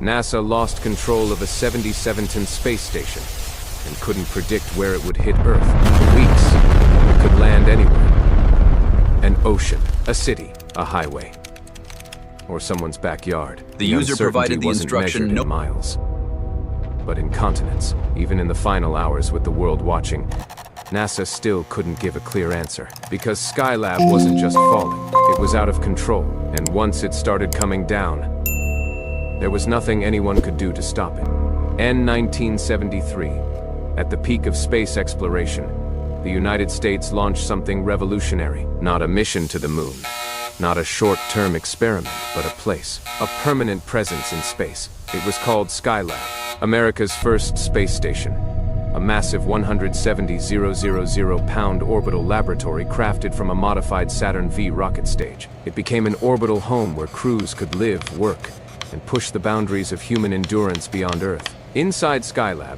NASA lost control of a 77-ton space station and couldn't predict where it would hit Earth for weeks. It could land anywhere. An ocean, a city, a highway, or someone's backyard. The user provided the instruction no miles, but in continents. Even in the final hours with the world watching, NASA still couldn't give a clear answer, because Skylab wasn't just falling, it was out of control, and once it started coming down, there was nothing anyone could do to stop it. In 1973, at the peak of space exploration, the United States launched something revolutionary. Not a mission to the moon, not a short-term experiment, but a place, a permanent presence in space. It was called Skylab, America's first space station. A massive 170,000-pound orbital laboratory crafted from a modified Saturn V rocket stage. It became an orbital home where crews could live, work, and push the boundaries of human endurance beyond Earth. Inside Skylab,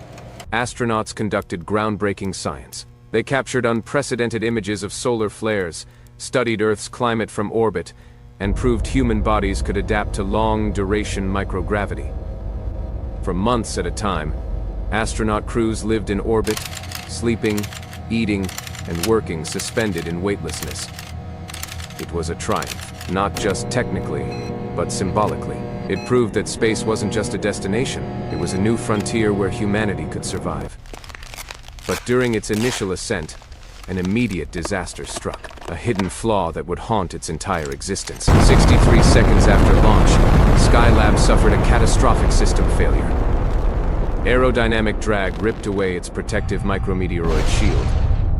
astronauts conducted groundbreaking science. They captured unprecedented images of solar flares, studied Earth's climate from orbit, and proved human bodies could adapt to long-duration microgravity. For months at a time, astronaut crews lived in orbit, sleeping, eating, and working suspended in weightlessness. It was a triumph, not just technically, but symbolically. It proved that space wasn't just a destination, it was a new frontier where humanity could survive. But during its initial ascent, an immediate disaster struck, a hidden flaw that would haunt its entire existence. 63 seconds after launch, Skylab suffered a catastrophic system failure. Aerodynamic drag ripped away its protective micrometeoroid shield,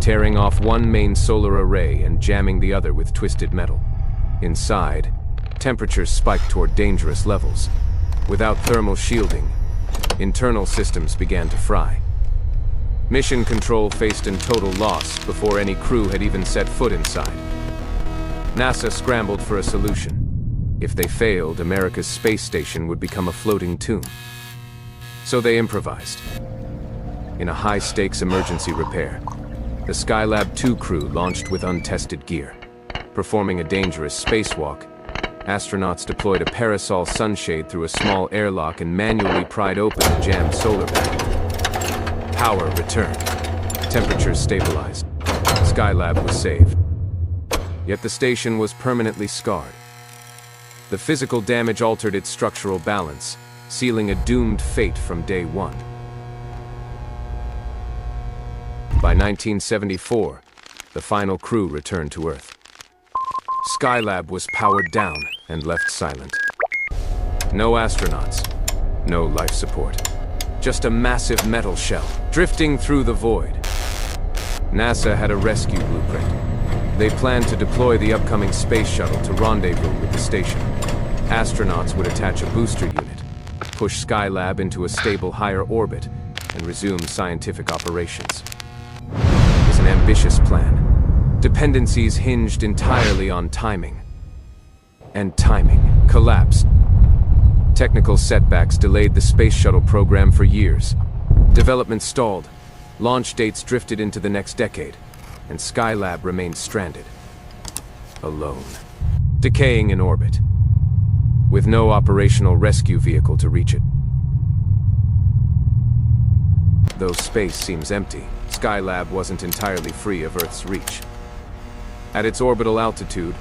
tearing off one main solar array and jamming the other with twisted metal. Inside, temperatures spiked toward dangerous levels. Without thermal shielding, internal systems began to fry. Mission control faced a total loss before any crew had even set foot inside. NASA scrambled for a solution. If they failed, America's space station would become a floating tomb. So they improvised. In a high-stakes emergency repair, the Skylab 2 crew launched with untested gear. Performing a dangerous spacewalk, astronauts deployed a parasol sunshade through a small airlock and manually pried open a jammed solar panel. Power returned. Temperatures stabilized. Skylab was saved. Yet the station was permanently scarred. The physical damage altered its structural balance, sealing a doomed fate from day one. By 1974, the final crew returned to Earth. Skylab was powered down and left silent. No astronauts, no life support. Just a massive metal shell, drifting through the void. NASA had a rescue blueprint. They planned to deploy the upcoming space shuttle to rendezvous with the station. Astronauts would attach a booster unit, push Skylab into a stable higher orbit, and resume scientific operations. It was an ambitious plan. Dependencies hinged entirely on timing. And timing collapsed. Technical setbacks delayed the space shuttle program for years. Development stalled, launch dates drifted into the next decade, and Skylab remained stranded. Alone. Decaying in orbit, with no operational rescue vehicle to reach it. Though space seems empty, Skylab wasn't entirely free of Earth's reach. At its orbital altitude,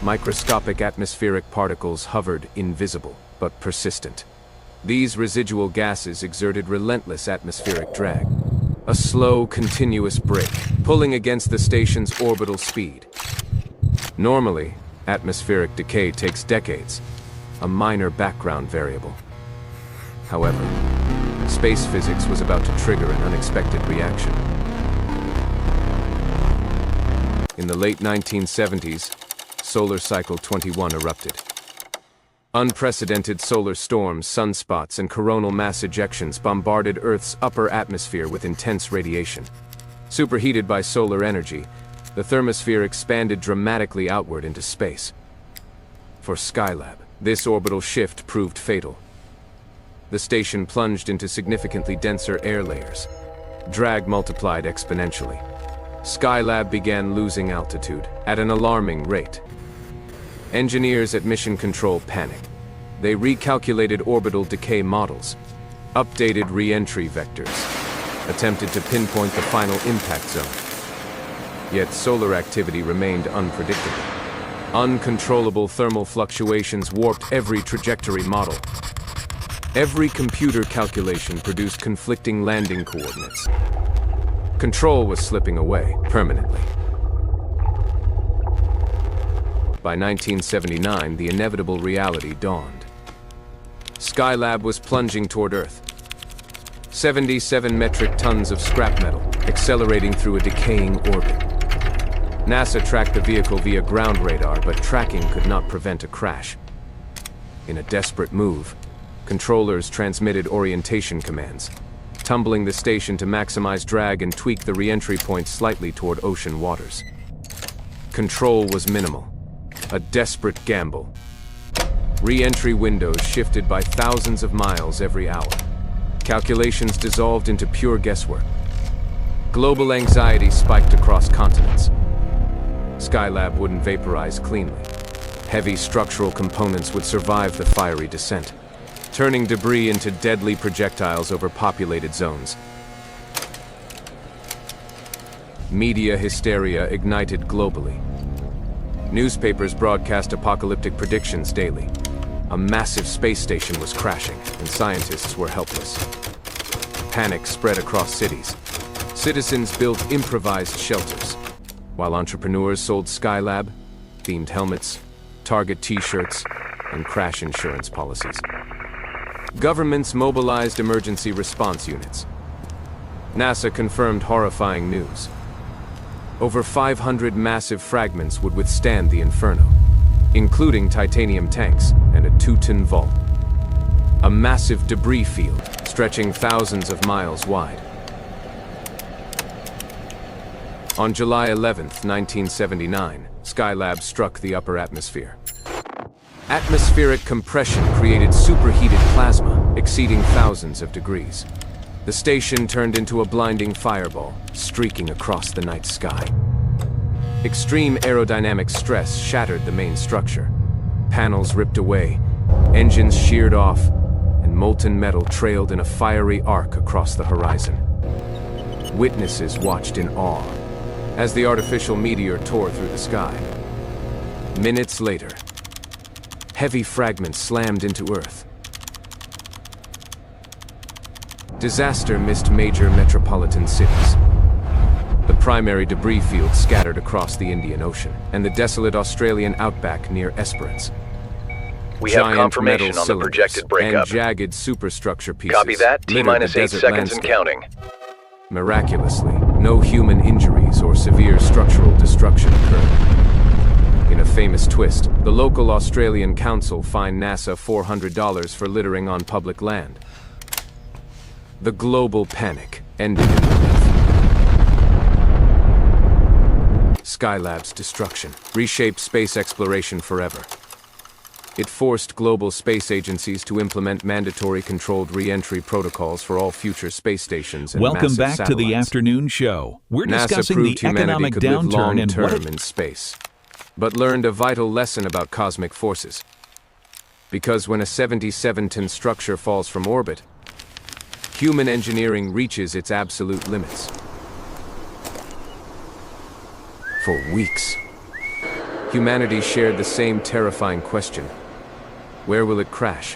microscopic atmospheric particles hovered invisible, but persistent. These residual gases exerted relentless atmospheric drag. A slow, continuous brake, pulling against the station's orbital speed. Normally, atmospheric decay takes decades, a minor background variable. However, space physics was about to trigger an unexpected reaction. In the late 1970s, Solar Cycle 21 erupted. Unprecedented solar storms, sunspots, and coronal mass ejections bombarded Earth's upper atmosphere with intense radiation. Superheated by solar energy, the thermosphere expanded dramatically outward into space. For Skylab, this orbital shift proved fatal. The station plunged into significantly denser air layers. Drag multiplied exponentially. Skylab began losing altitude at an alarming rate. Engineers at Mission Control panicked. They recalculated orbital decay models, updated re-entry vectors, attempted to pinpoint the final impact zone. Yet solar activity remained unpredictable. Uncontrollable thermal fluctuations warped every trajectory model. Every computer calculation produced conflicting landing coordinates. Control was slipping away permanently. By 1979, the inevitable reality dawned. Skylab was plunging toward Earth. 77 metric tons of scrap metal, accelerating through a decaying orbit. NASA tracked the vehicle via ground radar, but tracking could not prevent a crash. In a desperate move, controllers transmitted orientation commands, tumbling the station to maximize drag and tweak the re-entry point slightly toward ocean waters. Control was minimal, a desperate gamble. Re-entry windows shifted by thousands of miles every hour. Calculations dissolved into pure guesswork. Global anxiety spiked across continents. Skylab wouldn't vaporize cleanly. Heavy structural components would survive the fiery descent, turning debris into deadly projectiles over populated zones. Media hysteria ignited globally. Newspapers broadcast apocalyptic predictions daily. A massive space station was crashing, and scientists were helpless. Panic spread across cities. Citizens built improvised shelters, while entrepreneurs sold Skylab, themed helmets, Target t-shirts, and crash insurance policies. Governments mobilized emergency response units. NASA confirmed horrifying news. Over 500 massive fragments would withstand the inferno, including titanium tanks and a 2-ton vault. A massive debris field stretching thousands of miles wide. On July 11, 1979, Skylab struck the upper atmosphere. Atmospheric compression created superheated plasma, exceeding thousands of degrees. The station turned into a blinding fireball, streaking across the night sky. Extreme aerodynamic stress shattered the main structure. Panels ripped away, engines sheared off, and molten metal trailed in a fiery arc across the horizon. Witnesses watched in awe as the artificial meteor tore through the sky. Minutes later, heavy fragments slammed into Earth. Disaster missed major metropolitan cities. The primary debris field scattered across the Indian Ocean, and the desolate Australian outback near Esperance. We have confirmation on the projected breakup. And jagged superstructure pieces. Copy that. T-minus 8 seconds landscape. and counting. Miraculously, no human injuries or severe structural destruction occurred. In a famous twist, the local Australian council fined NASA $400 for littering on public land. The global panic ended in relief. Skylab's destruction reshaped space exploration forever. It forced global space agencies to implement mandatory controlled re-entry protocols for all future space stations and Welcome massive back satellites. to the afternoon show. We're NASA discussing proved the economic humanity could live downturn and long-term what in space, but learned a vital lesson about cosmic forces. Because when a 77-ton structure falls from orbit, human engineering reaches its absolute limits. For weeks, humanity shared the same terrifying question: where will it crash?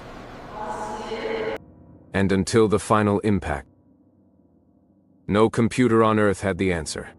And until the final impact, no computer on Earth had the answer.